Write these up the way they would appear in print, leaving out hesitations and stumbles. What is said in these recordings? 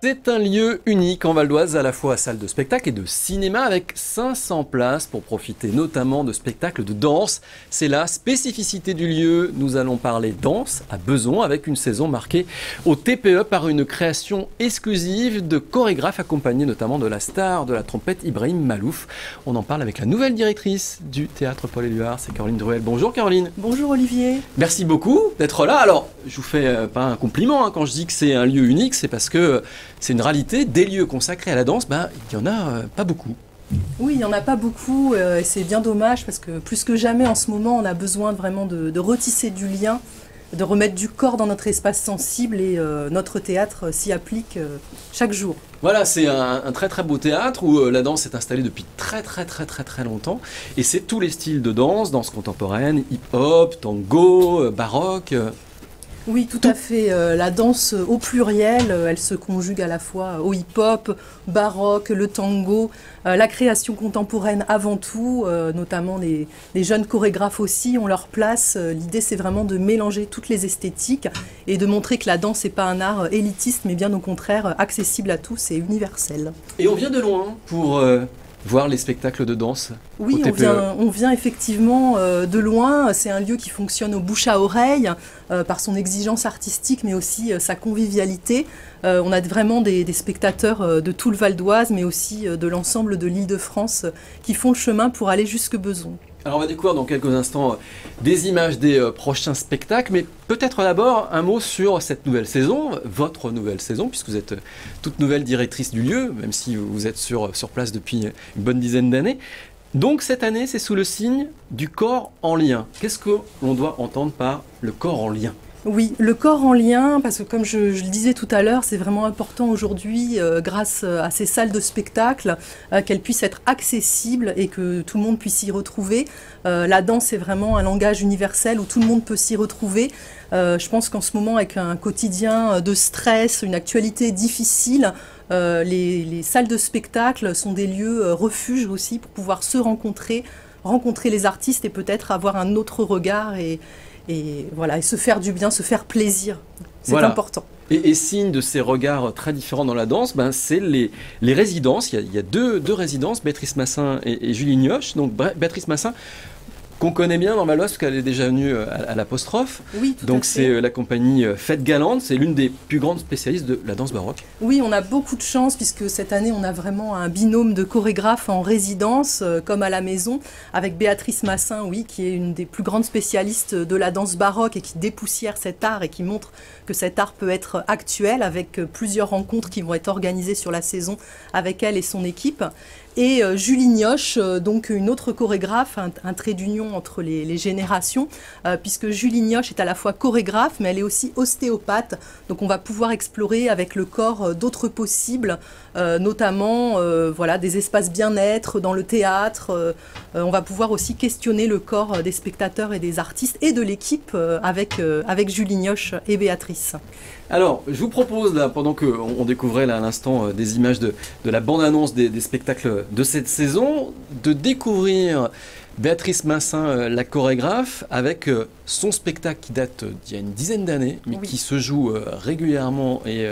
C'est un lieu unique en Val d'Oise, à la fois salle de spectacle et de cinéma, avec 500 places pour profiter notamment de spectacles de danse. C'est la spécificité du lieu. Nous allons parler danse à Beson, avec une saison marquée au TPE par une création exclusive de chorégraphes accompagnés notamment de la star de la trompette Ibrahim Malouf. On en parle avec la nouvelle directrice du théâtre Paul-Éluard, c'est Caroline Druel. Bonjour Caroline. Bonjour Olivier. Merci beaucoup d'être là. Alors, je vous fais pas un compliment quand je dis que c'est un lieu unique, c'est parce que c'est une réalité, des lieux consacrés à la danse, il n'y en a pas beaucoup. Oui, il n'y en a pas beaucoup et c'est bien dommage parce que plus que jamais en ce moment, on a besoin vraiment de retisser du lien, de remettre du corps dans notre espace sensible et notre théâtre s'y applique chaque jour. Voilà, c'est un très très beau théâtre où la danse est installée depuis très longtemps. Et c'est tous les styles de danse, danse contemporaine, hip-hop, tango, baroque. Oui, tout à fait. La danse au pluriel, elle se conjugue à la fois au hip-hop, baroque, le tango, la création contemporaine avant tout, notamment les jeunes chorégraphes aussi ont leur place. L'idée, c'est vraiment de mélanger toutes les esthétiques et de montrer que la danse n'est pas un art élitiste, mais bien au contraire accessible à tous et universel. Et on vient de loin pour voir les spectacles de danse. Oui, on vient effectivement de loin. C'est un lieu qui fonctionne au bouche à oreille par son exigence artistique, mais aussi sa convivialité. On a vraiment des spectateurs de tout le Val d'Oise, mais aussi de l'ensemble de l'Île-de-France qui font le chemin pour aller jusque Beson. Alors on va découvrir dans quelques instants des images des prochains spectacles, mais peut-être d'abord un mot sur cette nouvelle saison, votre nouvelle saison, puisque vous êtes toute nouvelle directrice du lieu, même si vous êtes sur place depuis une bonne dizaine d'années. Donc cette année, c'est sous le signe du corps en lien. Qu'est-ce que l'on doit entendre par le corps en lien ? Oui, le corps en lien, parce que comme je le disais tout à l'heure, c'est vraiment important aujourd'hui, grâce à ces salles de spectacle, qu'elles puissent être accessibles et que tout le monde puisse s'y retrouver. La danse est vraiment un langage universel où tout le monde peut s'y retrouver. Je pense qu'en ce moment, avec un quotidien de stress, une actualité difficile, les salles de spectacle sont des lieux refuges aussi pour pouvoir se rencontrer les artistes et peut-être avoir un autre regard et se faire du bien, se faire plaisir. C'est important. Et signe de ces regards très différents dans la danse, c'est les résidences. Il y a deux résidences, Béatrice Massin et Julie Nioche. Donc Béatrice Massin, qu'on connaît bien dans Val d'Oise, parce qu'elle est déjà venue à l'Apostrophe. Oui, tout donc à fait. C'est la compagnie Fête Galante, c'est l'une des plus grandes spécialistes de la danse baroque. Oui, on a beaucoup de chance puisque cette année on a vraiment un binôme de chorégraphes en résidence, comme à la maison, avec Béatrice Massin, oui, qui est une des plus grandes spécialistes de la danse baroque et qui dépoussière cet art et qui montre que cet art peut être actuel, avec plusieurs rencontres qui vont être organisées sur la saison avec elle et son équipe. Et Julie Nioche, donc une autre chorégraphe, un trait d'union entre les générations, puisque Julie Nioche est à la fois chorégraphe, mais elle est aussi ostéopathe. Donc on va pouvoir explorer avec le corps d'autres possibles, notamment des espaces bien-être dans le théâtre. On va pouvoir aussi questionner le corps des spectateurs et des artistes et de l'équipe avec Julie Nioche et Béatrice. Alors, je vous propose, là, pendant qu'on découvrait là, à l'instant des images de la bande-annonce des spectacles de cette saison, de découvrir Béatrice Massin, la chorégraphe, avec son spectacle qui date d'il y a une dizaine d'années, mais qui se joue régulièrement et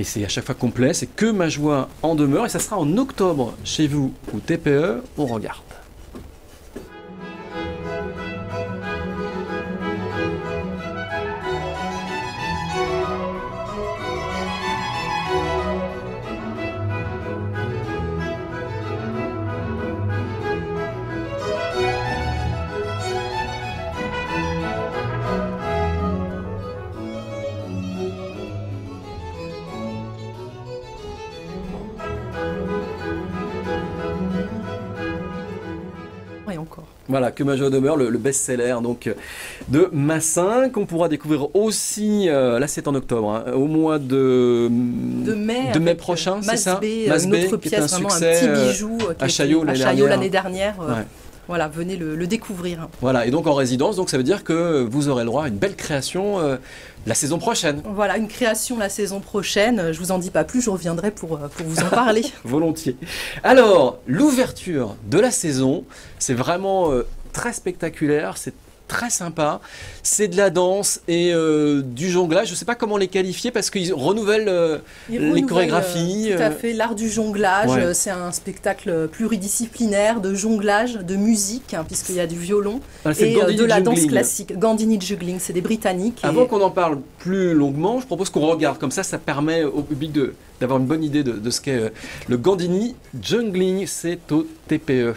c'est à chaque fois complet. C'est Que ma joie en demeure et ça sera en octobre chez vous au TPE. On regarde. Et encore. Voilà, Que ma joie demeure, le best-seller donc, de Massin, qu'on pourra découvrir aussi, là c'est en octobre, au mois de mai prochain, c'est ça ? Notre pièce, vraiment un petit bijou à Chaillot l'année dernière. Ouais. Voilà, venez le découvrir. Voilà, et donc en résidence, donc ça veut dire que vous aurez le droit à une belle création la saison prochaine. Voilà, une création la saison prochaine. Je vous en dis pas plus, je reviendrai pour vous en parler. Volontiers. Alors, l'ouverture de la saison, c'est vraiment très spectaculaire. C'est très sympa. C'est de la danse et du jonglage. Je ne sais pas comment les qualifier parce qu'ils renouvellent les chorégraphies. Tout à fait, l'art du jonglage. Ouais. C'est un spectacle pluridisciplinaire de jonglage, de musique, hein, puisqu'il y a du violon et de la danse classique. Gandini Juggling, c'est des Britanniques. Avant qu'on en parle plus longuement, je propose qu'on regarde. Comme ça permet au public d'avoir une bonne idée de ce qu'est le Gandini Juggling. C'est au TPE.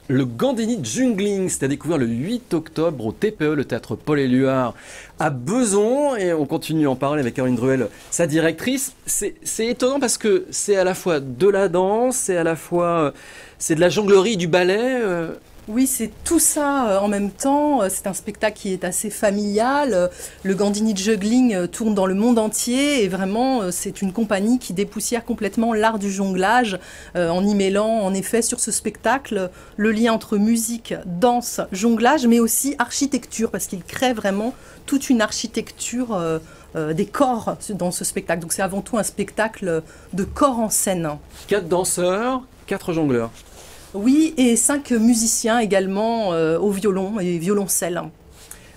Le Gandini Juggling, c'est à découvrir le 8 octobre au TPE, le théâtre Paul Éluard à Besançon. Et on continue à en parler avec Caroline Druel, sa directrice. C'est étonnant parce que c'est à la fois de la danse, c'est à la fois c'est de la jonglerie, du ballet. Oui, c'est tout ça en même temps. C'est un spectacle qui est assez familial. Le Gandini Juggling tourne dans le monde entier et vraiment, c'est une compagnie qui dépoussière complètement l'art du jonglage en y mêlant, en effet, sur ce spectacle, le lien entre musique, danse, jonglage, mais aussi architecture, parce qu'il crée vraiment toute une architecture des corps dans ce spectacle. Donc c'est avant tout un spectacle de corps en scène. 4 danseurs, 4 jongleurs. Oui, et 5 musiciens également au violon et violoncelle.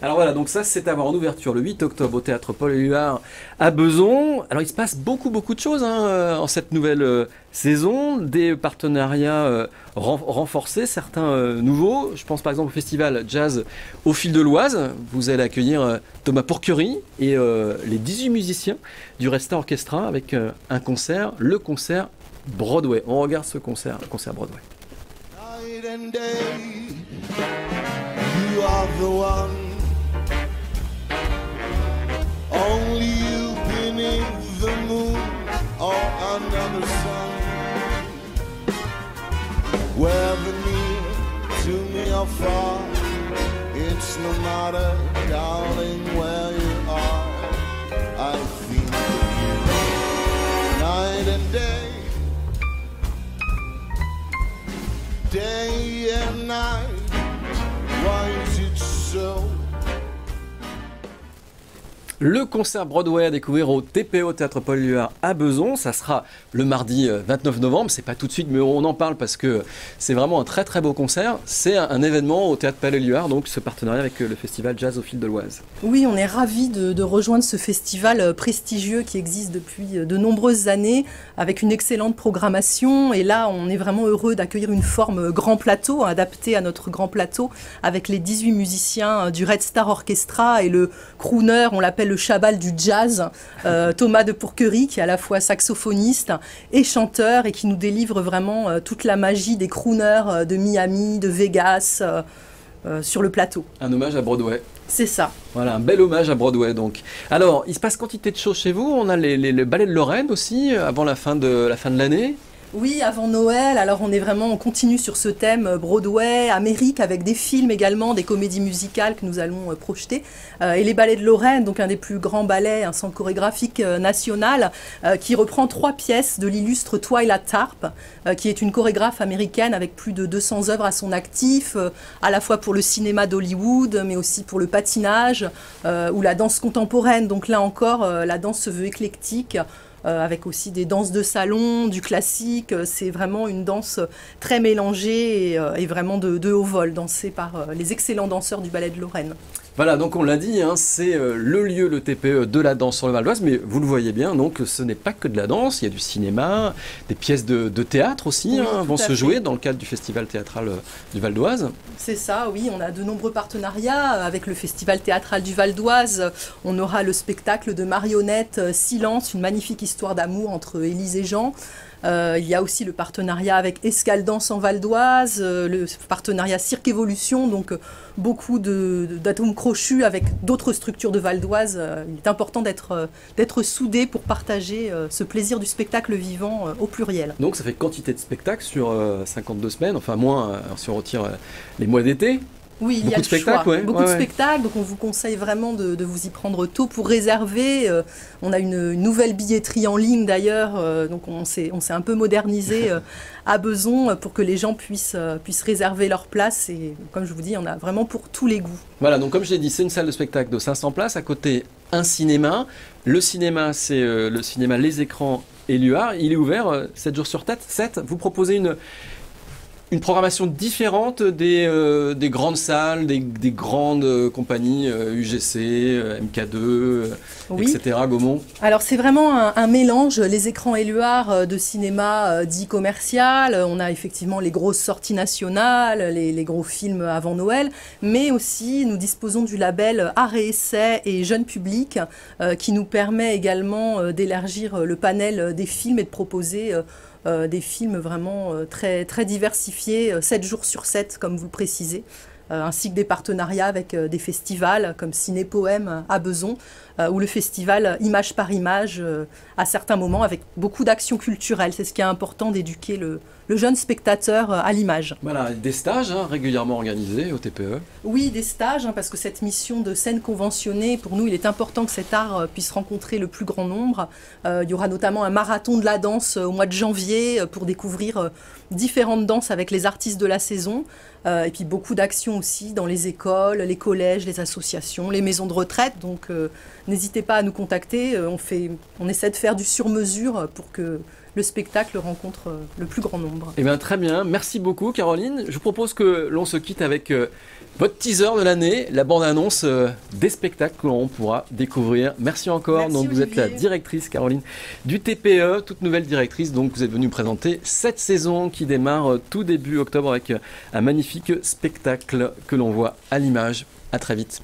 Alors voilà, donc ça c'est à voir en ouverture le 8 octobre au théâtre Paul Éluard à Besançon. Alors il se passe beaucoup de choses en cette nouvelle saison, des partenariats renforcés, certains nouveaux. Je pense par exemple au festival Jazz au Fil de l'Oise. Vous allez accueillir Thomas Porquerie et les 18 musiciens du Resta Orchestra avec un concert, le concert Broadway. On regarde ce concert, le concert Broadway. Night and day, you are the one. Only you beneath the moon or under the sun. Whether near to me or far, it's no matter, darling, where you are. I feel you night and day. Day and night, why is it so? Le concert Broadway à découvrir au TPO Théâtre Paul Éluard à Besançon. Ça sera le mardi 29 novembre. C'est pas tout de suite, mais on en parle parce que c'est vraiment un très beau concert. C'est un événement au Théâtre Paul Éluard, donc ce partenariat avec le festival Jazz au Fil de l'Oise. Oui, on est ravis de rejoindre ce festival prestigieux qui existe depuis de nombreuses années, avec une excellente programmation. Et là, on est vraiment heureux d'accueillir une forme grand plateau, adaptée à notre grand plateau, avec les 18 musiciens du Red Star Orchestra et le crooner, on l'appelle le Chabal du jazz, Thomas de Porquerie, qui est à la fois saxophoniste et chanteur et qui nous délivre vraiment toute la magie des crooners de Miami, de Vegas, sur le plateau. Un hommage à Broadway. C'est ça. Voilà, un bel hommage à Broadway donc. Alors, il se passe quantité de choses chez vous. On a le ballet de Lorraine aussi, avant la fin de l'année. Oui, avant Noël, alors on continue sur ce thème Broadway, Amérique, avec des films également, des comédies musicales que nous allons projeter. Et les ballets de Lorraine, donc un des plus grands ballets, un centre chorégraphique national, qui reprend 3 pièces de l'illustre Twyla Tharp, qui est une chorégraphe américaine avec plus de 200 œuvres à son actif, à la fois pour le cinéma d'Hollywood, mais aussi pour le patinage ou la danse contemporaine. Donc là encore, la danse se veut éclectique, avec aussi des danses de salon, du classique. C'est vraiment une danse très mélangée et vraiment de haut vol, dansée par les excellents danseurs du ballet de Lorraine. Voilà, donc on l'a dit, hein, c'est le lieu, le TPE de la danse sur le Val d'Oise, mais vous le voyez bien, donc ce n'est pas que de la danse, il y a du cinéma, des pièces de théâtre aussi, oui, vont se jouer dans le cadre du festival théâtral du Val d'Oise. C'est ça, oui, on a de nombreux partenariats avec le festival théâtral du Val d'Oise. On aura le spectacle de marionnettes Silence, une magnifique histoire d'amour entre Élise et Jean. Il y a aussi le partenariat avec Escaldance en Val d'Oise, le partenariat Cirque Évolution, donc beaucoup d'atomes crochus avec d'autres structures de Val d'Oise. Il est important d'être soudés pour partager ce plaisir du spectacle vivant au pluriel. Donc ça fait quantité de spectacles sur 52 semaines, enfin moins si on retire les mois d'été. Oui, il y a beaucoup de spectacles, ouais. Beaucoup de spectacles, donc on vous conseille vraiment de vous y prendre tôt pour réserver. On a une nouvelle billetterie en ligne d'ailleurs, donc on s'est un peu modernisé à Beson pour que les gens puissent réserver leur place. Et comme je vous dis, on a vraiment pour tous les goûts. Voilà, donc comme je l'ai dit, c'est une salle de spectacle de 500 places, à côté un cinéma. Le cinéma, c'est le cinéma Les Écrans Éluard. Il est ouvert 7 jours sur 7. Vous proposez une programmation différente des grandes salles, des grandes compagnies UGC, MK2, oui. etc., Gaumont. Alors c'est vraiment un mélange, les écrans Éluard de cinéma dit commercial. On a effectivement les grosses sorties nationales, les gros films avant Noël, mais aussi nous disposons du label Art et Essai et Jeune Public qui nous permet également d'élargir le panel des films et de proposer des films vraiment très, très diversifiés, 7 jours sur 7, comme vous le précisez, ainsi que des partenariats avec des festivals comme Ciné Poème à Beson, ou le festival Image par Image à certains moments, avec beaucoup d'actions culturelles. C'est ce qui est important d'éduquer le jeune spectateur à l'image. Voilà, des stages régulièrement organisés au TPE. Oui, des stages, parce que cette mission de scène conventionnée, pour nous, il est important que cet art puisse rencontrer le plus grand nombre. Il y aura notamment un marathon de la danse au mois de janvier pour découvrir différentes danses avec les artistes de la saison. Et puis beaucoup d'actions aussi dans les écoles, les collèges, les associations, les maisons de retraite. Donc n'hésitez pas à nous contacter. On essaie de faire du sur-mesure pour que le spectacle rencontre le plus grand nombre. Eh bien, très bien. Merci beaucoup, Caroline. Je vous propose que l'on se quitte avec votre teaser de l'année, la bande-annonce des spectacles que l'on pourra découvrir. Merci encore. Merci, donc, vous Olivier. êtes la directrice, Caroline, du TPE, toute nouvelle directrice. Donc, vous êtes venue présenter cette saison qui démarre tout début octobre avec un magnifique spectacle que l'on voit à l'image. À très vite.